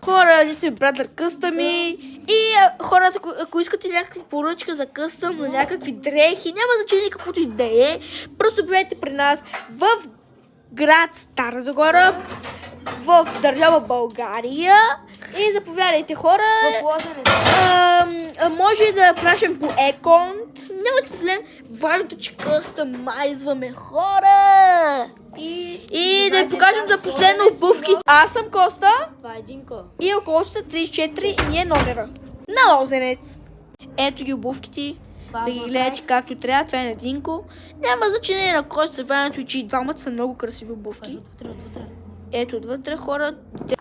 Хора, ние сме Brother Custom и хората, ако искате някаква поръчка за къстъм, на някакви дрехи, няма значение каквото и да е, просто бидете при нас в град Стара Загора, в държава България и заповядайте, хора. В Лозенец. Може да пращам по еконт, няма проблем. Важното, че къстъмайзваме, хора. И да ви покажем за последно обувките. Аз съм Коста. Това е Динко. И около са 34 и ние номера. На Лозенец. Ето ги обувките. Да ги гледате както трябва. Това е на Динко. Няма значение на Коста, времето, че и двамата са много красиви обувки. Отвътре. Ето отвътре, хора.